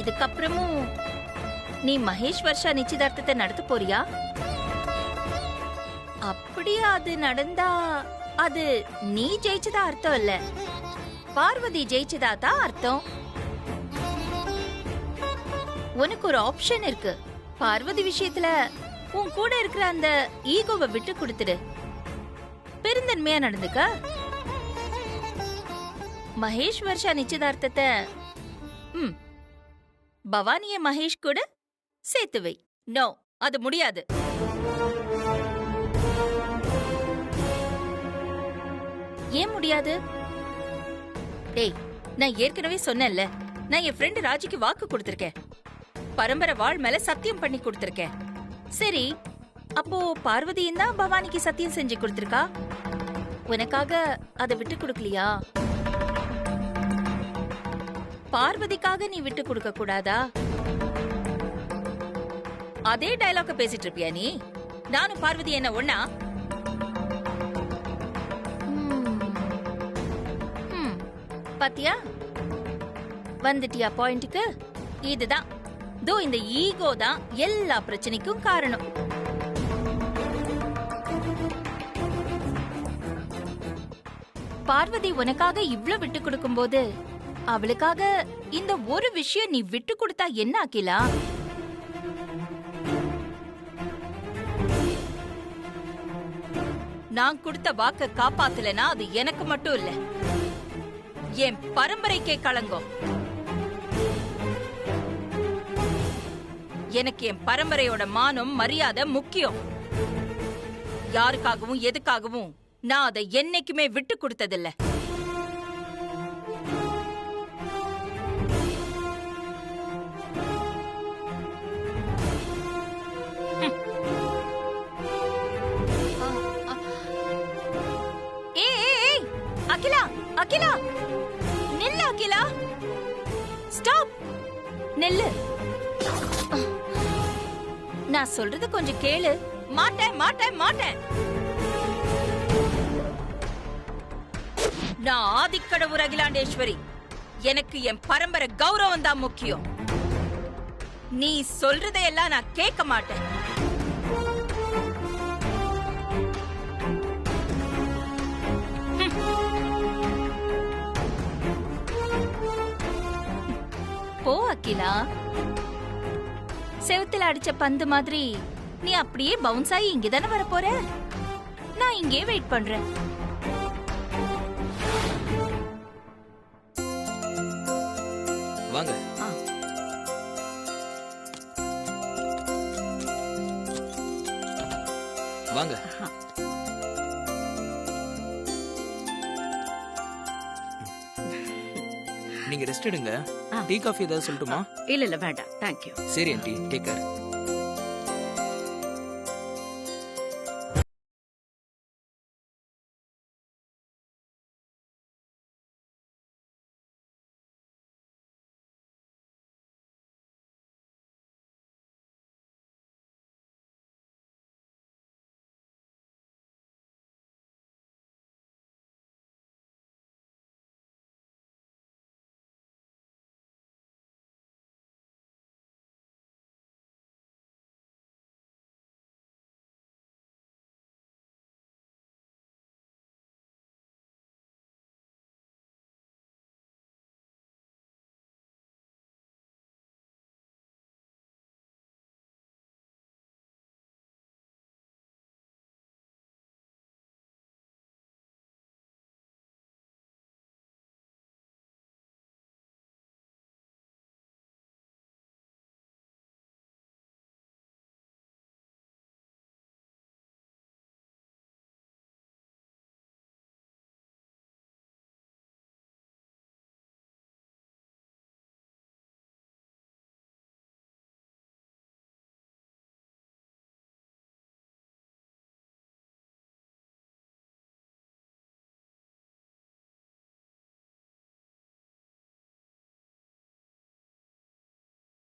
இதுக்கப்புறமும் நீ மகேஷ் வர்ஷா நிச்சயதார்த்தத்தை நடத்த போறியா? அப்படியே அது நடந்தா அது நீ ஜெயிச்சதா அர்த்தம் இல்ல, பார்வதி ஜெயிச்சதா தான் அர்த்தம். உனக்கு ஒரு ஆப்ஷன் இருக்கு. பார்வதி விஷயத்துல உன் கூட இருக்கிற அந்த ஈகோவை விட்டு கொடுத்துடு, பெருந்தன்மையா நடந்துக்க. மகேஷ் வர்ஷா நிச்சயதார்த்தத்தை பவானிய மகேஷ் கூட சேர்த்து வை. நோ, அது முடியாது. ஏன் முடியாது? டேய், நான் ஏற்கனவே சொன்னேன்ல, நான் என் ஃப்ரெண்ட் ராஜிக்கு வாக்கு கொடுத்திருக்கேன். பரம்பரை வாழ் மேல சத்தியம் பண்ணி கொடுத்திருக்கேன். சரி, அப்போ பார்வதியும் தான் பவானிக்கு சத்தியம் செஞ்சு கொடுத்திருக்கா. உனக்காக அதை விட்டு கொடுக்கலையா? பார்வதிக்காக நீ விட்டு கொடுக்க கூடாதா? அதே டயலாக பேசிட்டு இருப்பியா நீ? நானும் பார்வதி என்ன ஒண்ணா? பாத்தியா, வந்துட்டியா பாயிண்ட்டுக்கு? இதுதான், தோ இந்த ஈகோ தான் எல்லா பிரச்சனைக்கும் காரணம். பார்வதி உனக்காக இவ்ளோ விட்டு கொடுக்கும் போது அவளுக்காக இந்த ஒரு விஷயம் நீ விட்டு கொடுத்தா என்ன அகிலா? நான் கொடுத்த வாக்க காப்பாத்தலனா அது எனக்கு மட்டும் இல்ல, என் பரம்பரைக்கே களங்கம். எனக்கு என் பரம்பரையோட மானம் மரியாதை முக்கியம். யாருக்காகவும் எதுக்காகவும் நான் அதை என்னைக்குமே விட்டு கொடுத்ததில்ல. அகிலா, அகிலா, நில்லு அகிலா, ஸ்டாப், நில்லு. நான் சொல்றது கொஞ்சம் கேளு. மாட்டேன், மாட்டேன், மாட்டேன். நான் ஆதிக்கடவுர் அகிலாண்டேஸ்வரி. எனக்கு என் பரம்பரை கௌரவம் தான் முக்கியம். நீ சொல்றதையெல்லாம் நான் கேட்க மாட்டேன். போ அகிலா. செவுத்துல அடிச்ச பந்து மாதிரி நீ அப்படியே பவுன்ஸ் ஆகி இங்கதானே வர போற. நான் இங்கே வெயிட் பண்றேன். வாங்க. வாங்க. நீங்க ரெஸ்ட் எடுங்க. டீ காஃபி ஏதாவது சொல்லட்டுமா? இல்ல இல்ல வேண்டாம், தேங்க் யூ. சரி ஆண்டி, டேக் கேர்.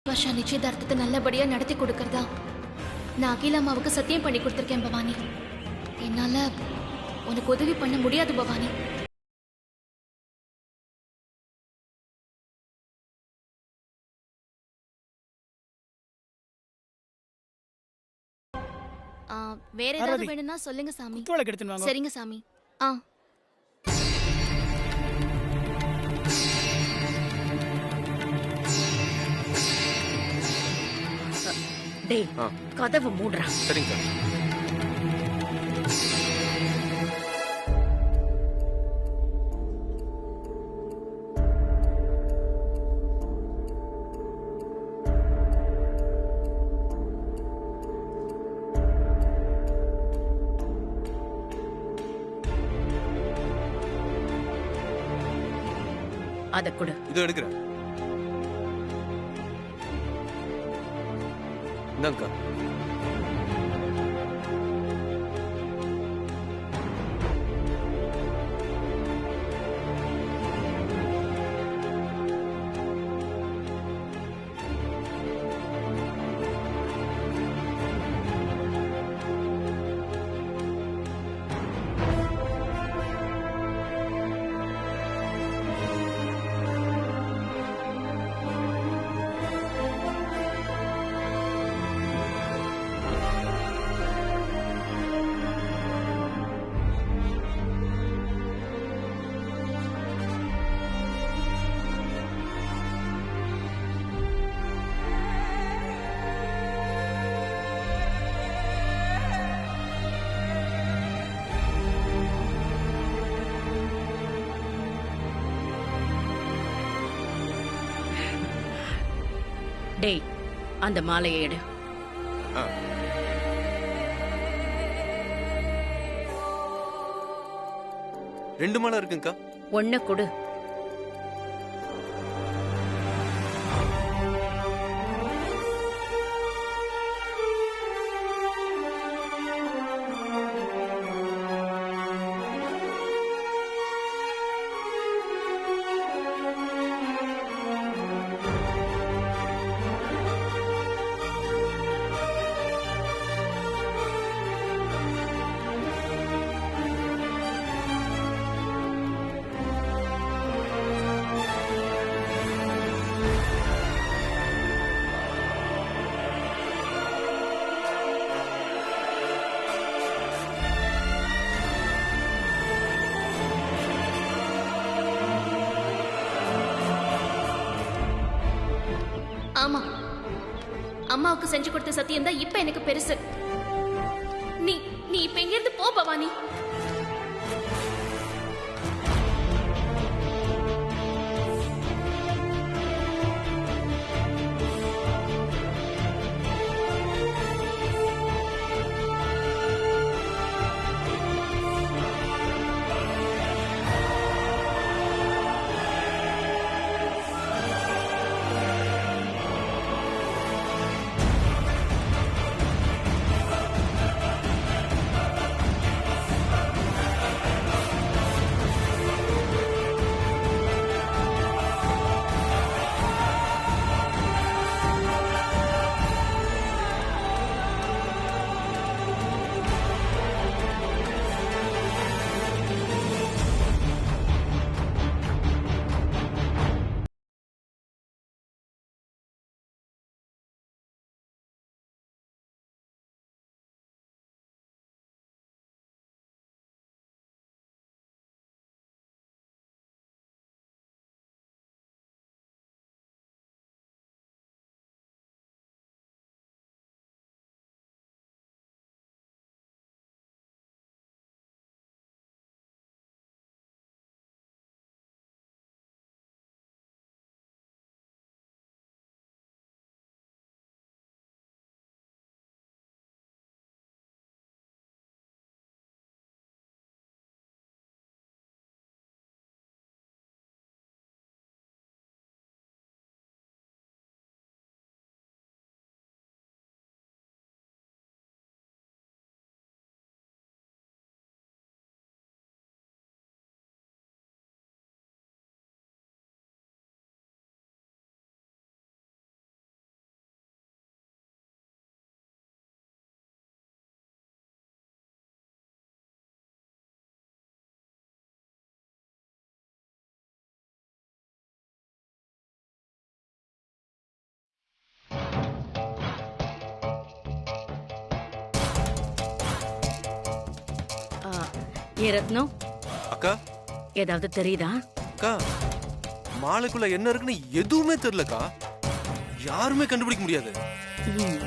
வர்ஷா நிச்சயதார்த்தத்தை நல்லபடியா நடத்தி கொடுக்கறதா நான் அகிலா அம்மாவுக்கு சத்தியம் பண்ணி கொடுத்திருக்கேன் பவானி. என்னால உனக்கு உதவி பண்ண முடியாது பவானி. வேற ஏதாவது பார்வதி. வேணும்னா சொல்லுங்க சாமி. குத்துவிளக்கு எடுத்துன்னு வாங்க. சரிங்க சாமி. ஆ டேய் ஆ. கதவை மூடுறா. சரிங்க சார். அத கொடு. இதோ எடுக்கிறேன். இந்தாங்கக்கா. டேய் அந்த மாலையை எடு. ஆ. ரெண்டு மாலை இருக்குங்கக்கா. ஒண்ணு கொடு. ஆமா, அம்மாவுக்கு செஞ்சு கொடுத்த சத்தியம் தான் இப்ப எனக்கு பெருசு. நீ நீ இப்ப எங்க இருந்து போ பவானி. ஏ ரத்னம், அக்கா ஏதாவது தெரியுதா? அக்கா மாலைக்குள்ள என்ன இருக்குன்னு எதுவுமே தெரியலக்கா. யாருமே கண்டுபிடிக்க முடியாது. ம்.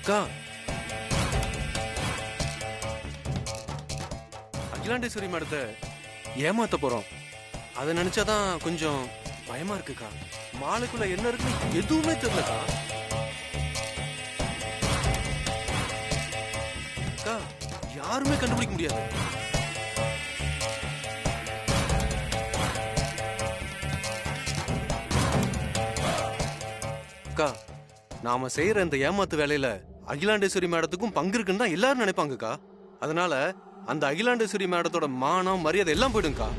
அக்கா அகிலாண்டேஸ்வரி மேடத்தை ஏமாத்த போறோம். அதை நினைச்சாதான் கொஞ்சம் பயமா இருக்குக்கா. மாலைக்குள்ள என்ன இருக்குன்னு எதுவுமே தெரியலக்கா. அக்கா யாருமே கண்டுபிடிக்க முடியாது. அக்கா நாம செய்யற இந்த ஏமாத்து வேலையில அகிலாண்டேஸ்வரி மேடத்துக்கும் பங்கு இருக்குன்னு தான் எல்லாரும் நினைப்பாங்கக்கா. அதனால அந்த அகிலாண்டேஸ்வரி மேடத்தோட மானம் மரியாதை எல்லாம் போயிடும்க்கா.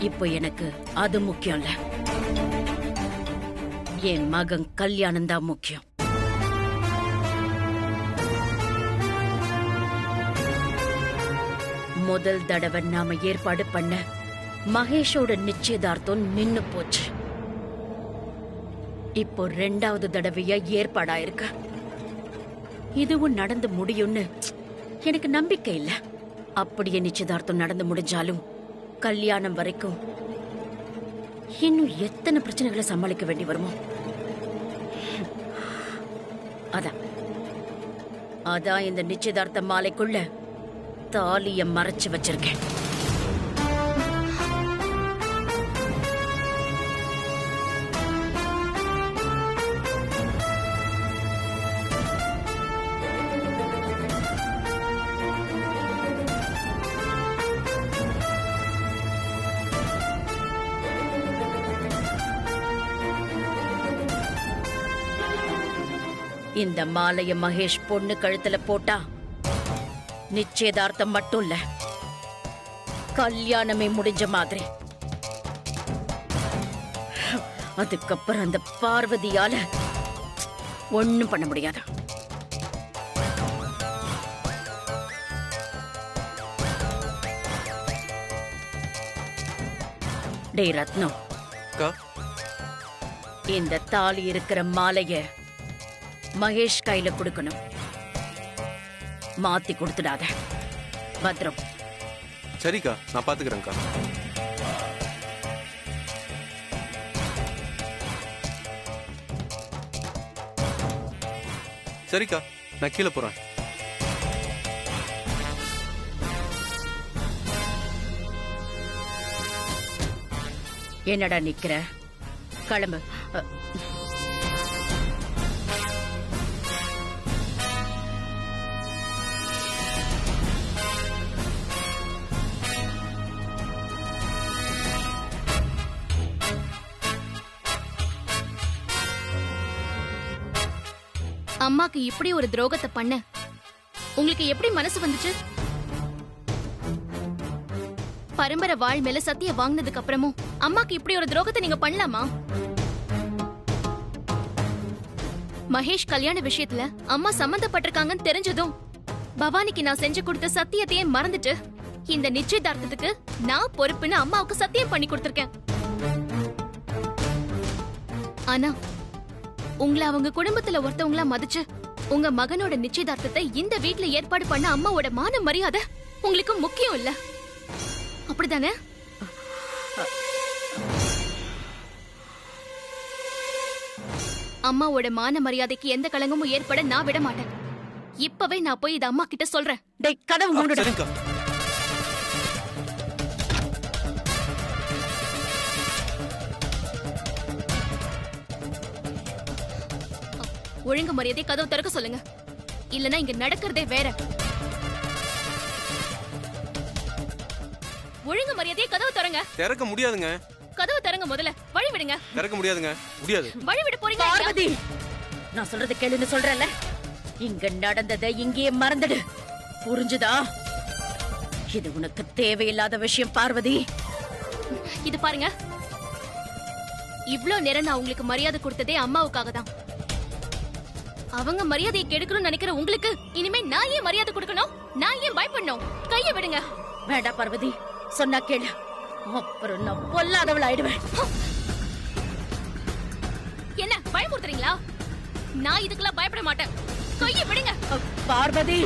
இப்போ எனக்கு அது முக்கியம் இல்ல. என் மகன் கல்யாணம் தான் முக்கியம். முதல் தடவை நாம ஏற்பாடு பண்ண மகேஷோட நிச்சயதார்த்தம் நின்னு போச்சு. இப்போ 2வது தடவையா ஏற்பாடாயிருக்கு. இதுவும் நடந்து முடியும்னு எனக்கு நம்பிக்கை இல்ல. அப்படியே நிச்சயதார்த்தம் நடந்து முடிஞ்சாலும் கல்யாணம் வரைக்கும் இன்னும் எத்தனை பிரச்சனைகளை சமாளிக்க வேண்டி வருமோ. அதான் இந்த நிச்சயதார்த்த மாலைக்குள்ள தாலிய மறைச்சு வச்சிருக்கேன். இந்த மாலைய மகேஷ் பொண்ணு கழுத்துல போட்டா நிச்சயதார்த்தம் மட்டும் இல்ல, கல்யாணமே முடிஞ்ச மாதிரி. அதுக்கப்புறம் அந்த பார்வதியால ஒண்ணும் பண்ண முடியாது. டேய் ரத்னம், அக்கா இந்த தாலி இருக்கிற மாலைய மகேஷ் கையில கொடுக்கணும். மாத்தி கொடுத்துடாத. பத்ரம். சரிக்கா நான் பாத்துக்கிறேன்க்கா. சரிக்கா நான் கீழே போறேன். என்னடா நிக்கிற? கிளம்பு. அம்மாக்கு இப்படி ஒரு துரோகத்தை பண்ண உங்களுக்கு எப்படி மனசு வந்துச்சு? பரம்பரை வாழ் மேல சத்திய வாங்கினதுக்கு அப்புறமும் அம்மாக்கு இப்படி ஒரு துரோகத்தை நீங்க பண்ணலாமா? மகேஷ் கல்யாண விஷயத்துல அம்மா சம்பந்தப்பட்டிருக்காங்கன்னு தெரிஞ்சதும் பவானிக்கு நான் செஞ்சு கொடுத்த சத்தியத்தையே மறந்துட்டு இந்த நிச்சயதார்த்தத்துக்கு நான் பொறுப்புன்னு அம்மாவுக்கு சத்தியம் பண்ணி கொடுத்திருக்கேன். ஆனா உங்களை அவங்க குடும்பத்துல ஒருத்தவங்களா மதிச்சு உங்க மகனோட நிச்சயதார்த்தத்தை இந்த வீட்ல ஏற்பாடு பண்ண அம்மாவோட மான மரியாதை உங்களுக்கு முக்கியம் இல்ல, அப்படிதானே? அம்மாவோட மான மரியாதைக்கு எந்த களங்கமும் ஏற்பட நான் விட மாட்டேன். இப்பவே நான் போய் இத அம்மா கிட்ட சொல்றேன். டேய் கதவு மூடுடா. சரிக்கா. ஒழுங்கு மரியாதை கதவு திறக்க சொல்லுங்க, இல்லனா இங்க நடக்கிறதே வேற. ஒழுங்கு மரியாதையை கதவு திறங்க. திறக்க முடியாதுங்க. கதவு திறங்க, முதல்ல வழி விடுங்க. திறக்க முடியாதுங்க. முடியாது. வழி விட போறீங்க? பார்வதி, நான் சொல்றது கேளுன்னு சொல்றேன்ல. இங்க நடந்ததை இங்கேயே மறந்துடு, புரிஞ்சுதா? இது உனக்கு தேவையில்லாத விஷயம் பார்வதி. இது பாருங்க, இவ்ளோ நேரம் நான் உங்களுக்கு மரியாதை கொடுத்ததே அம்மாவுக்காக தான். அவங்க மரியாதையை கெடுக்கணும்னு நினைக்கிற உங்களுக்கு இனிமே நான் ஏன் மரியாதை கொடுக்கணும்? நான் ஏன் பயப்படணும்? கைய விடுங்க. வேண்டாம் பார்வதி, சொன்னா கேளு, அப்புறம் நான் பொல்லாதவள் ஆயிடுவேன். என்ன பயமுறுத்துறீங்களா? நான் இதுக்கெல்லாம் பயப்பட மாட்டேன். கைய விடுங்க. பார்வதி,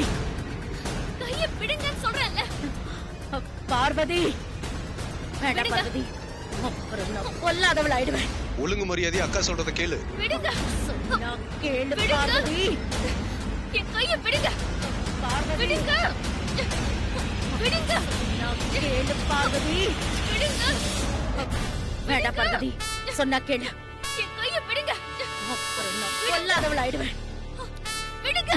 கைய விடுங்கன்னு சொல்றேன்ல. பார்வதி, வேண்டாம் விடுங்க. பார்வதி, அப்புறம் நான் பொல்லாதவள் ஆயிடுவேன். ஒழுங்கு மரியாதை அக்கா சொல்றத கேளு. விடுங்க. சொன்னா கேளு விடுங்க. பார்வதி. என் கைய விடுங்க. பார்வதி, விடுங்க. விடுங்க. நான் கேளு பார்வதி. விடுங்க. வேண்டாம் பார்வதி, சொன்னா கேளு, என் கைய விடுங்க. அப்புறம் நான் பொல்லாதவள் ஆயிடுவேன். விடுங்க.